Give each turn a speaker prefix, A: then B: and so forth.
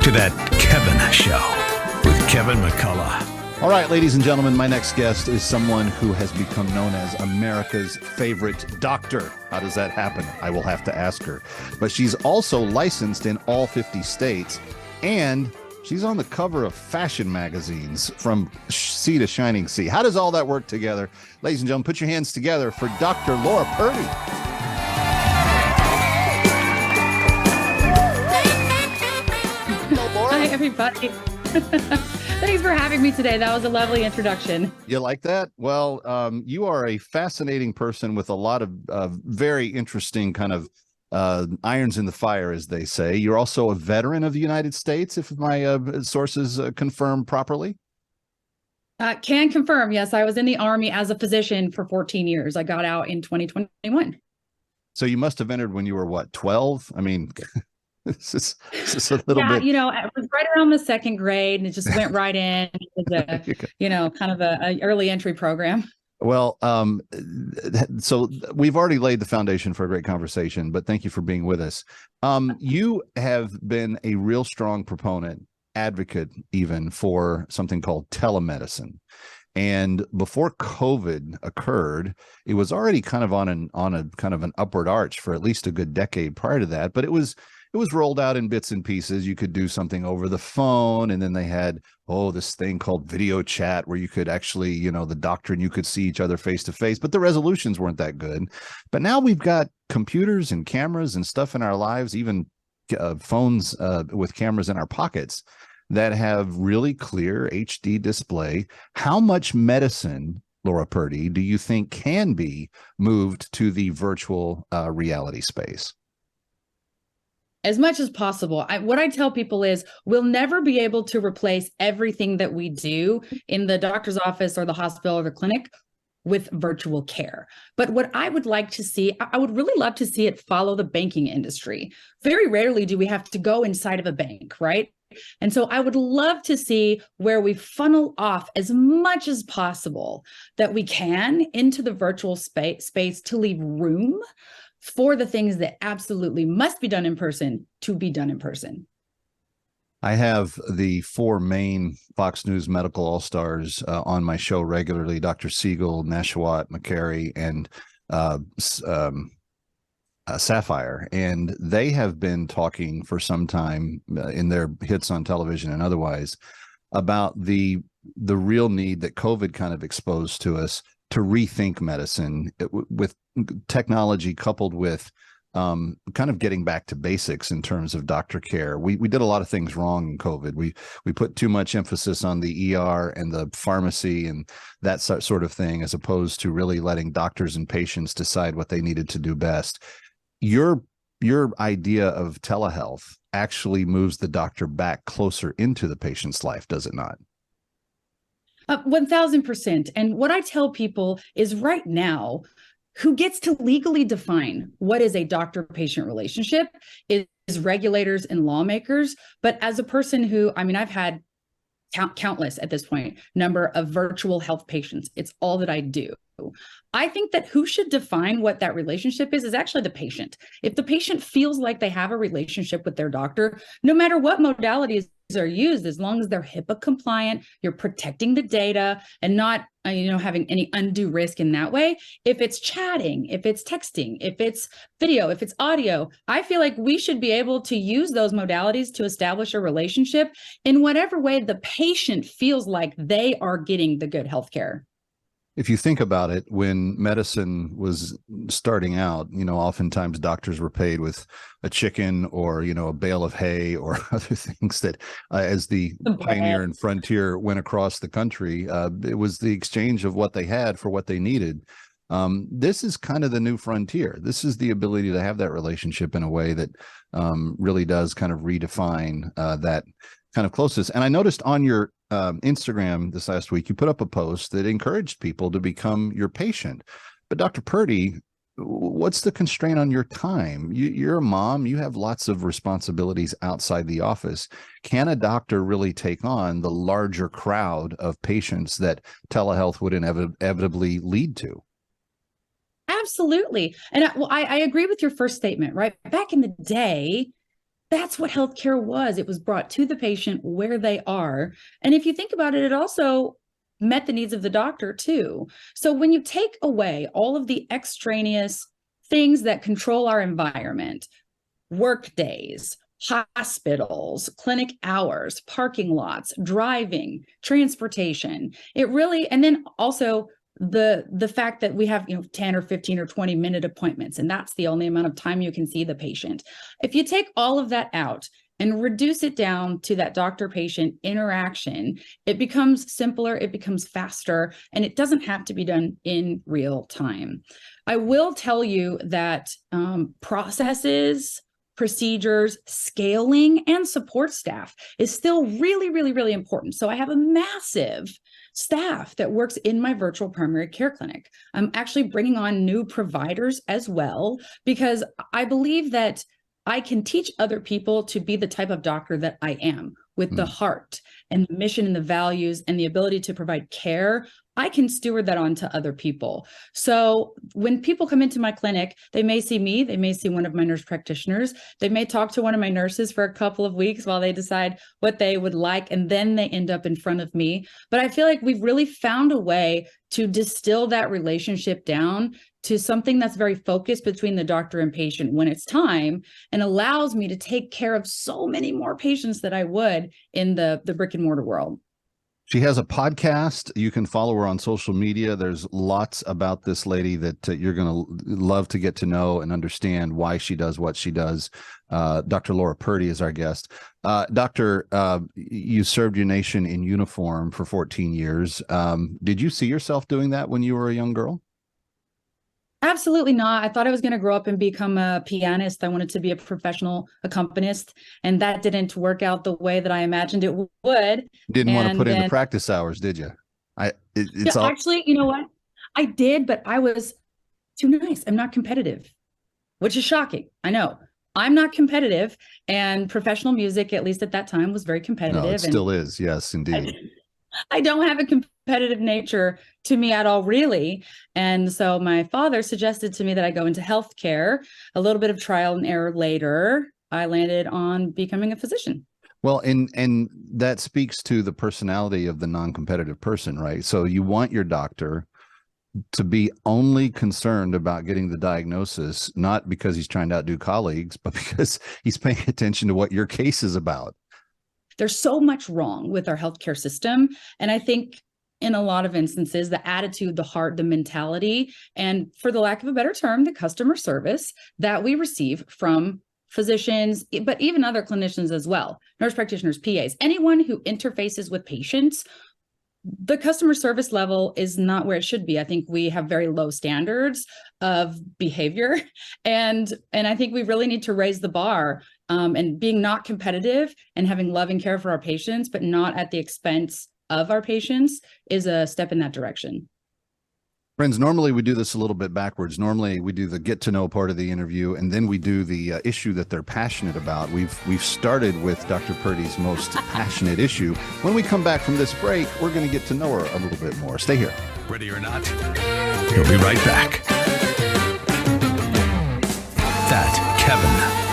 A: to That Kevin Show with Kevin McCullough.
B: All right, ladies and gentlemen, my next guest is someone who has become known as America's favorite doctor. How does that happen? I will have to ask her. But she's also licensed in all 50 states, and she's on the cover of fashion magazines from sea to shining sea. How does all that work together? Ladies and gentlemen, put your hands together for Dr. Laura Purdy.
C: Hi, everybody. Thanks for having me today. That was a lovely introduction.
B: You like that? Well, you are a fascinating person with a lot of very interesting kind of irons in the fire, as they say. You're also a veteran of the United States, if my sources confirm properly.
C: Can confirm. Yes, I was in the Army as a physician for 14 years. I got out in 2021.
B: So you must have entered when you were, what, 12? I mean... This is a little bit.
C: You know, it was right around the second grade, and it just went right in. It was a, kind of a early entry program.
B: Well, so we've already laid the foundation for a great conversation, but thank you for being with us. You have been a real strong proponent, advocate even, for something called telemedicine. And before COVID occurred, it was already kind of on a kind of an upward arch for at least a good decade prior to that, but it was rolled out in bits and pieces. You could do something over the phone, and then they had, this thing called video chat where you could actually, the doctor and you could see each other face to face, but the resolutions weren't that good. But now we've got computers and cameras and stuff in our lives, even phones with cameras in our pockets that have really clear HD display. How much medicine, Laura Purdy, do you think can be moved to the virtual reality space?
C: As much as possible. What I tell people is we'll never be able to replace everything that we do in the doctor's office or the hospital or the clinic with virtual care. But what I would like to see, I would really love to see it follow the banking industry. Very rarely do we have to go inside of a bank, right? And so I would love to see where we funnel off as much as possible that we can into the virtual space to leave room for the things that absolutely must be done in person to be done in person.
B: I have the four main Fox News medical all-stars on my show regularly: Dr. Siegel, Nashawat, McCary, and Sapphire. And they have been talking for some time in their hits on television and otherwise about the real need that COVID kind of exposed to us to rethink medicine with technology coupled with kind of getting back to basics in terms of doctor care. We did a lot of things wrong in COVID. We put too much emphasis on the ER and the pharmacy and that sort of thing, as opposed to really letting doctors and patients decide what they needed to do best. Your idea of telehealth actually moves the doctor back closer into the patient's life, does it not?
C: 1000%. And what I tell people is right now, who gets to legally define what is a doctor-patient relationship is regulators and lawmakers. But as a person who, I've had countless at this point number of virtual health patients. It's all that I do. I think that who should define what that relationship is actually the patient. If the patient feels like they have a relationship with their doctor, no matter what modalities are used, as long as they're HIPAA compliant, you're protecting the data and not having any undue risk in that way. If it's chatting, if it's texting, if it's video, if it's audio, I feel like we should be able to use those modalities to establish a relationship in whatever way the patient feels like they are getting the good healthcare.
B: If you think about it, when medicine was starting out, oftentimes doctors were paid with a chicken or, a bale of hay or other things that as the pioneer and frontier went across the country, it was the exchange of what they had for what they needed. This is kind of the new frontier. This is the ability to have that relationship in a way that really does kind of redefine that kind of closeness. And I noticed on your Instagram this last week, you put up a post that encouraged people to become your patient. But Dr. Purdy, what's the constraint on your time? You're a mom. You have lots of responsibilities outside the office. Can a doctor really take on the larger crowd of patients that telehealth would inevitably lead to?
C: Absolutely. And I agree with your first statement, right? Back in the day, That's what healthcare was. It was brought to the patient where they are. And if you think about it, it also met the needs of the doctor too. So when you take away all of the extraneous things that control our environment, work days, hospitals, clinic hours, parking lots, driving, transportation, it really, and then also the fact that we have 10 or 15 or 20-minute appointments, and that's the only amount of time you can see the patient. If you take all of that out and reduce it down to that doctor-patient interaction, it becomes simpler, it becomes faster, and it doesn't have to be done in real time. I will tell you that processes, procedures, scaling, and support staff is still really, really, really important. So I have a massive staff that works in my virtual primary care clinic. I'm actually bringing on new providers as well, because I believe that I can teach other people to be the type of doctor that I am, with the heart and the mission and the values and the ability to provide care. I can steward that on to other people. So when people come into my clinic, they may see me, they may see one of my nurse practitioners, they may talk to one of my nurses for a couple of weeks while they decide what they would like, and then they end up in front of me. But I feel like we've really found a way to distill that relationship down to something that's very focused between the doctor and patient when it's time, and allows me to take care of so many more patients that I would in the brick and mortar world.
B: She has a podcast. You can follow her on social media. There's lots about this lady that you're going to love to get to know and understand why she does what she does. Dr. Laura Purdy is our guest. Doctor, you served your nation in uniform for 14 years. Did you see yourself doing that when you were a young girl?
C: Absolutely not. I thought I was going to grow up and become a pianist. I wanted to be a professional accompanist, and that didn't work out the way that I imagined it would.
B: Didn't want to put in the practice hours, did you?
C: Actually, you know what? I did, but I was too nice. I'm not competitive, which is shocking. I know. I'm not competitive, and professional music, at least at that time, was very competitive.
B: No, it still is. Yes, indeed.
C: I don't have a competitive nature to me at all, really. And so my father suggested to me that I go into healthcare. A little bit of trial and error later, I landed on becoming a physician.
B: Well, and that speaks to the personality of the non-competitive person, right? So you want your doctor to be only concerned about getting the diagnosis, not because he's trying to outdo colleagues, but because he's paying attention to what your case is about.
C: There's so much wrong with our healthcare system. And I think in a lot of instances, the attitude, the heart, the mentality, and for the lack of a better term, the customer service that we receive from physicians, but even other clinicians as well, nurse practitioners, PAs, anyone who interfaces with patients, the customer service level is not where it should be. I think we have very low standards of behavior. And I think we really need to raise the bar, and being not competitive and having love and care for our patients, but not at the expense of our patients, is a step in that direction.
B: Friends, normally we do this a little bit backwards. Normally we do the get to know part of the interview, and then we do the issue that they're passionate about. We've started with Dr. Purdy's most passionate issue. When we come back from this break, we're going to get to know her a little bit more. Stay here.
A: Ready or not, we'll be right back. That Kevin